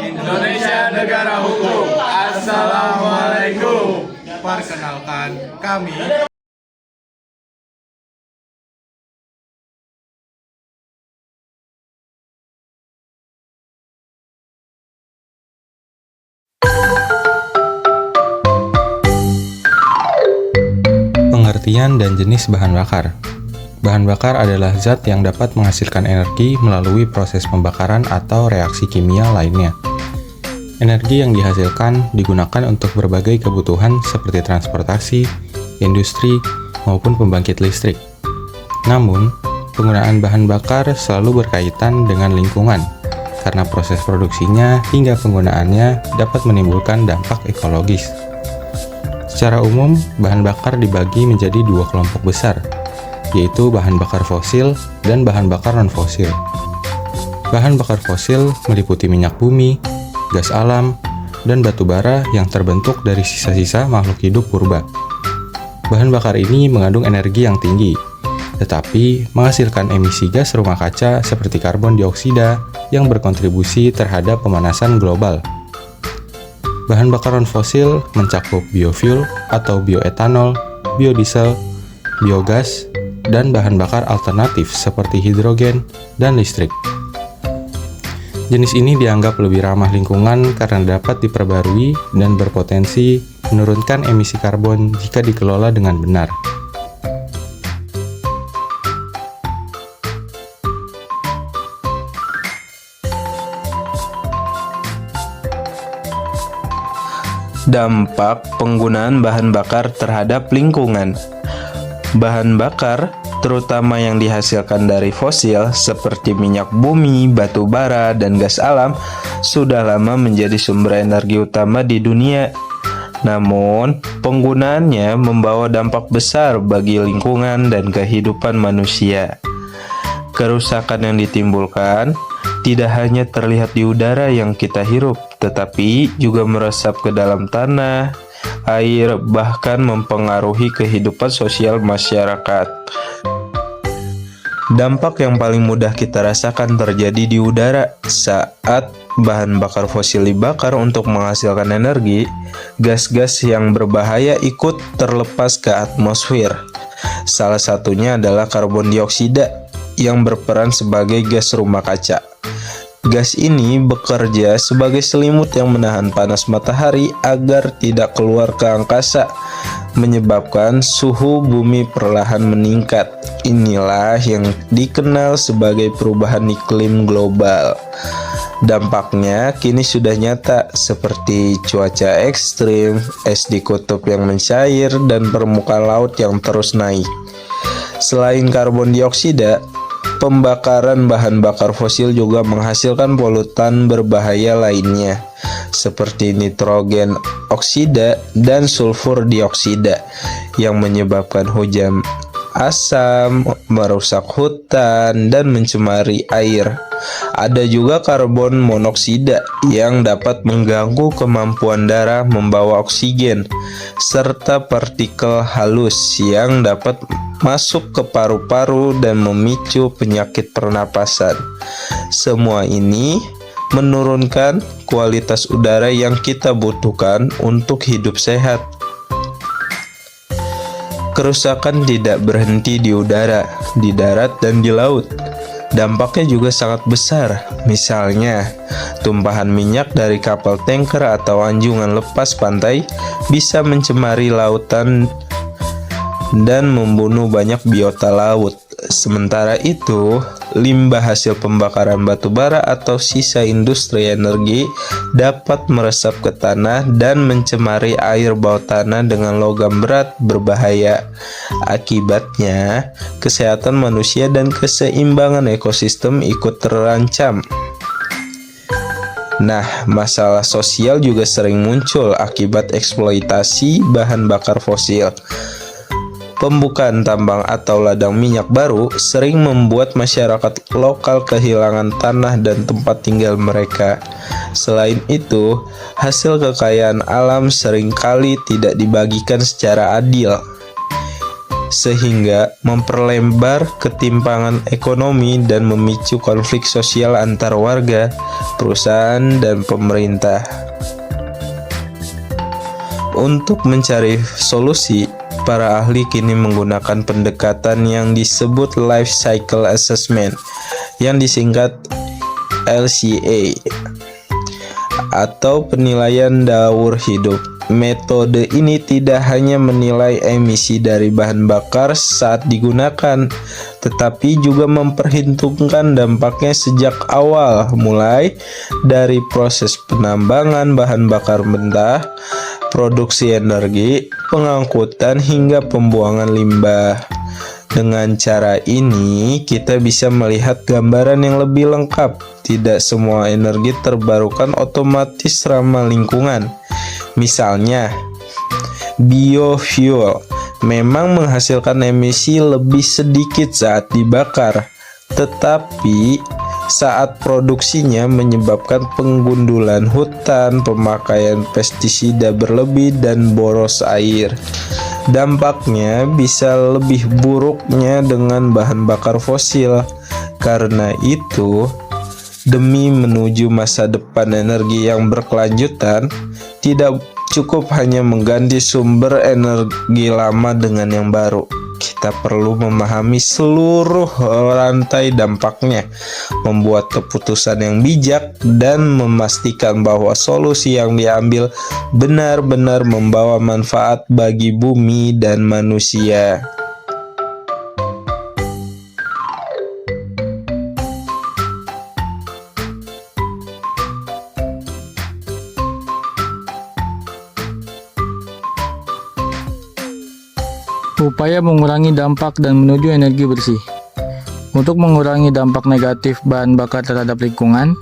Indonesia negara hukum. Assalamualaikum. Perkenalkan kami pengertian dan jenis bahan bakar. Bahan bakar adalah zat yang dapat menghasilkan energi melalui proses pembakaran atau reaksi kimia lainnya. Energi yang dihasilkan digunakan untuk berbagai kebutuhan seperti transportasi, industri, maupun pembangkit listrik. Namun, penggunaan bahan bakar selalu berkaitan dengan lingkungan, karena proses produksinya hingga penggunaannya dapat menimbulkan dampak ekologis. Secara umum, bahan bakar dibagi menjadi dua kelompok besar, yaitu bahan bakar fosil dan bahan bakar non-fosil. Bahan bakar fosil meliputi minyak bumi, gas alam, dan batu bara yang terbentuk dari sisa-sisa makhluk hidup purba. Bahan bakar ini mengandung energi yang tinggi, tetapi menghasilkan emisi gas rumah kaca seperti karbon dioksida yang berkontribusi terhadap pemanasan global. Bahan bakar non-fosil mencakup biofuel atau bioetanol, biodiesel, biogas, dan bahan bakar alternatif seperti hidrogen dan listrik. Jenis ini dianggap lebih ramah lingkungan karena dapat diperbarui dan berpotensi menurunkan emisi karbon jika dikelola dengan benar. Dampak penggunaan bahan bakar terhadap lingkungan. Bahan bakar, terutama yang dihasilkan dari fosil seperti minyak bumi, batu bara, dan gas alam, sudah lama menjadi sumber energi utama di dunia. Namun, penggunaannya membawa dampak besar bagi lingkungan dan kehidupan manusia. Kerusakan yang ditimbulkan tidak hanya terlihat di udara yang kita hirup, tetapi juga meresap ke dalam tanah, air, bahkan mempengaruhi kehidupan sosial masyarakat. Dampak yang paling mudah kita rasakan terjadi di udara saat bahan bakar fosil dibakar untuk menghasilkan energi. Gas-gas yang berbahaya ikut terlepas ke atmosfer. Salah satunya adalah karbon dioksida yang berperan sebagai gas rumah kaca. Gas ini bekerja sebagai selimut yang menahan panas matahari agar tidak keluar ke angkasa, menyebabkan suhu bumi perlahan meningkat. Inilah yang dikenal sebagai perubahan iklim global. Dampaknya kini sudah nyata seperti cuaca ekstrim, es di kutub yang mencair, dan permukaan laut yang terus naik. Selain karbon dioksida, pembakaran bahan bakar fosil juga menghasilkan polutan berbahaya lainnya, seperti nitrogen oksida dan sulfur dioksida, yang menyebabkan hujan asam, merusak hutan, dan mencemari air. Ada juga karbon monoksida yang dapat mengganggu kemampuan darah membawa oksigen, serta partikel halus yang dapat masuk ke paru-paru dan memicu penyakit pernapasan. Semua ini menurunkan kualitas udara yang kita butuhkan untuk hidup sehat. Kerusakan tidak berhenti di udara, di darat, dan di laut. Dampaknya juga sangat besar. Misalnya, tumpahan minyak dari kapal tanker atau anjungan lepas pantai bisa mencemari lautan dan membunuh banyak biota laut. Sementara itu, limbah hasil pembakaran batu bara atau sisa industri energi dapat meresap ke tanah dan mencemari air bawah tanah dengan logam berat berbahaya. Akibatnya, kesehatan manusia dan keseimbangan ekosistem ikut terancam. Nah, masalah sosial juga sering muncul akibat eksploitasi bahan bakar fosil. Pembukaan tambang atau ladang minyak baru sering membuat masyarakat lokal kehilangan tanah dan tempat tinggal mereka. Selain itu, hasil kekayaan alam seringkali tidak dibagikan secara adil. sehingga memperlebar ketimpangan ekonomi dan memicu konflik sosial antar warga, perusahaan, dan pemerintah. Untuk mencari solusi, para ahli kini menggunakan pendekatan yang disebut Life Cycle Assessment, yang disingkat LCA, atau penilaian daur hidup. Metode ini tidak hanya menilai emisi dari bahan bakar saat digunakan, tetapi juga memperhitungkan dampaknya sejak awal, mulai dari proses penambangan bahan bakar mentah, produksi energi, pengangkutan, hingga pembuangan limbah. Dengan cara ini, kita bisa melihat gambaran yang lebih lengkap. Tidak semua energi terbarukan otomatis ramah lingkungan. Misalnya, biofuel memang menghasilkan emisi lebih sedikit saat dibakar, tetapi saat produksinya menyebabkan penggundulan hutan, pemakaian pestisida berlebih, dan boros air. Dampaknya bisa lebih buruknya dengan bahan bakar fosil. Karena itu, demi menuju masa depan energi yang berkelanjutan, tidak cukup hanya mengganti sumber energi lama dengan yang baru. Kita perlu memahami seluruh rantai dampaknya, membuat keputusan yang bijak, dan memastikan bahwa solusi yang diambil benar-benar membawa manfaat bagi bumi dan manusia. Upaya mengurangi dampak dan menuju energi bersih. Untuk mengurangi dampak negatif bahan bakar terhadap lingkungan,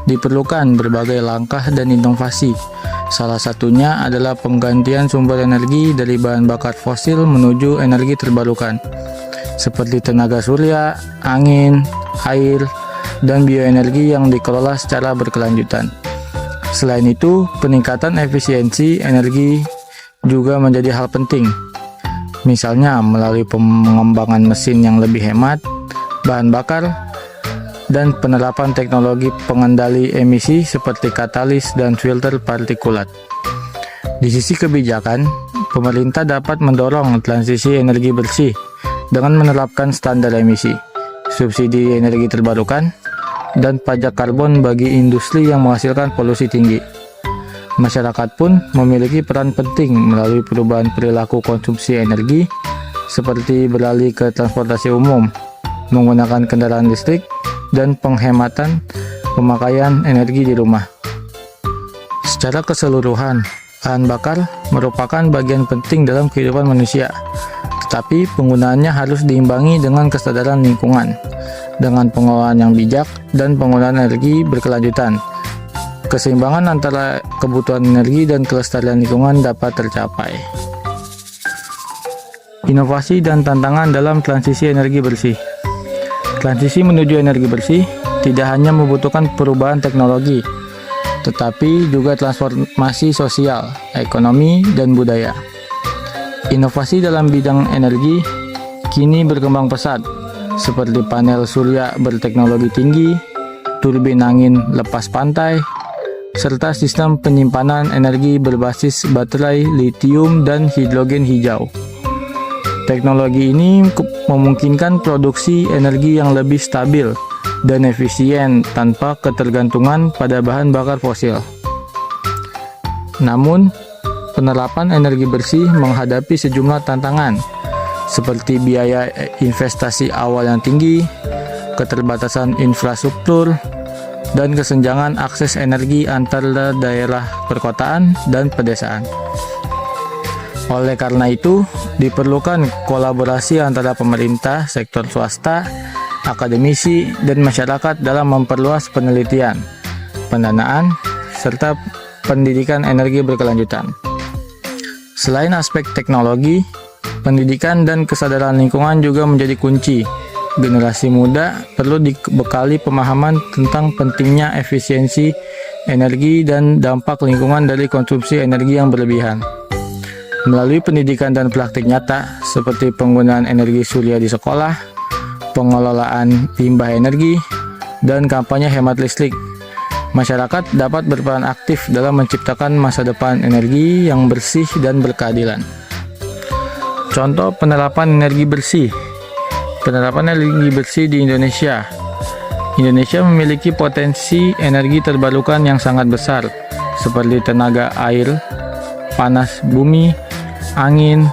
diperlukan berbagai langkah dan inovasi. Salah satunya adalah penggantian sumber energi dari bahan bakar fosil menuju energi terbarukan, seperti tenaga surya, angin, air, dan bioenergi yang dikelola secara berkelanjutan. Selain itu, peningkatan efisiensi energi juga menjadi hal penting. Misalnya melalui pengembangan mesin yang lebih hemat bahan bakar dan penerapan teknologi pengendali emisi seperti katalis dan filter partikulat. Di sisi kebijakan, pemerintah dapat mendorong transisi energi bersih dengan menerapkan standar emisi, subsidi energi terbarukan, dan pajak karbon bagi industri yang menghasilkan polusi tinggi. Masyarakat pun memiliki peran penting melalui perubahan perilaku konsumsi energi, seperti beralih ke transportasi umum, menggunakan kendaraan listrik, dan penghematan pemakaian energi di rumah. Secara keseluruhan, bahan bakar merupakan bagian penting dalam kehidupan manusia, tetapi penggunaannya harus diimbangi dengan kesadaran lingkungan, dengan pengelolaan yang bijak, dan penggunaan energi berkelanjutan. Keseimbangan antara kebutuhan energi dan kelestarian lingkungan dapat tercapai. Inovasi dan tantangan dalam transisi energi bersih. Transisi menuju energi bersih tidak hanya membutuhkan perubahan teknologi, tetapi juga transformasi sosial, ekonomi, dan budaya. Inovasi dalam bidang energi kini berkembang pesat, seperti panel surya berteknologi tinggi, turbin angin lepas pantai, serta sistem penyimpanan energi berbasis baterai litium dan hidrogen hijau. Teknologi ini memungkinkan produksi energi yang lebih stabil dan efisien tanpa ketergantungan pada bahan bakar fosil. Namun, penerapan energi bersih menghadapi sejumlah tantangan, seperti biaya investasi awal yang tinggi, keterbatasan infrastruktur, dan kesenjangan akses energi antara daerah perkotaan dan pedesaan. Oleh karena itu, diperlukan kolaborasi antara pemerintah, sektor swasta, akademisi, dan masyarakat dalam memperluas penelitian, pendanaan, serta pendidikan energi berkelanjutan. Selain aspek teknologi, pendidikan dan kesadaran lingkungan juga menjadi kunci. Generasi muda perlu dibekali pemahaman tentang pentingnya efisiensi energi dan dampak lingkungan dari konsumsi energi yang berlebihan. Melalui pendidikan dan praktik nyata seperti penggunaan energi surya di sekolah, pengelolaan limbah energi, dan kampanye hemat listrik, masyarakat dapat berperan aktif dalam menciptakan masa depan energi yang bersih dan berkeadilan. Contoh penerapan energi bersih. Penerapan energi bersih di Indonesia. Indonesia memiliki potensi energi terbarukan yang sangat besar, seperti tenaga air, panas bumi, angin,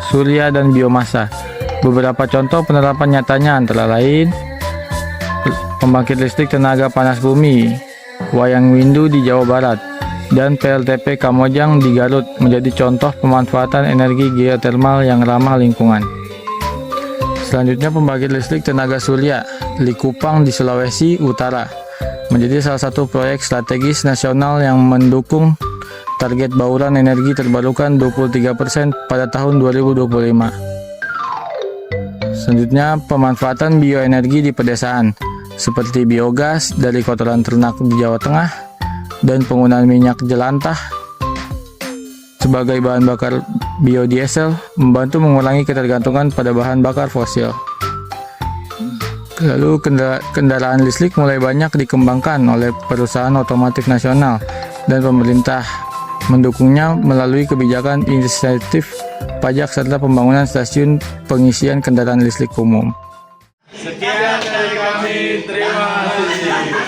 surya, dan biomasa. Beberapa contoh penerapan nyatanya antara lain pembangkit listrik tenaga panas bumi, Wayang Windu di Jawa Barat, dan PLTP Kamojang di Garut menjadi contoh pemanfaatan energi geotermal yang ramah lingkungan. Selanjutnya pembangkit listrik tenaga surya Likupang di Sulawesi Utara menjadi salah satu proyek strategis nasional yang mendukung target bauran energi terbarukan 23% pada tahun 2025. Selanjutnya, pemanfaatan bioenergi di pedesaan, seperti biogas dari kotoran ternak di Jawa Tengah, dan penggunaan minyak jelantah sebagai bahan bakar biodiesel, membantu mengurangi ketergantungan pada bahan bakar fosil. Lalu, kendaraan listrik mulai banyak dikembangkan oleh perusahaan otomotif nasional, dan pemerintah mendukungnya melalui kebijakan insentif pajak serta pembangunan stasiun pengisian kendaraan listrik umum. Sekian dari kami, terima kasih.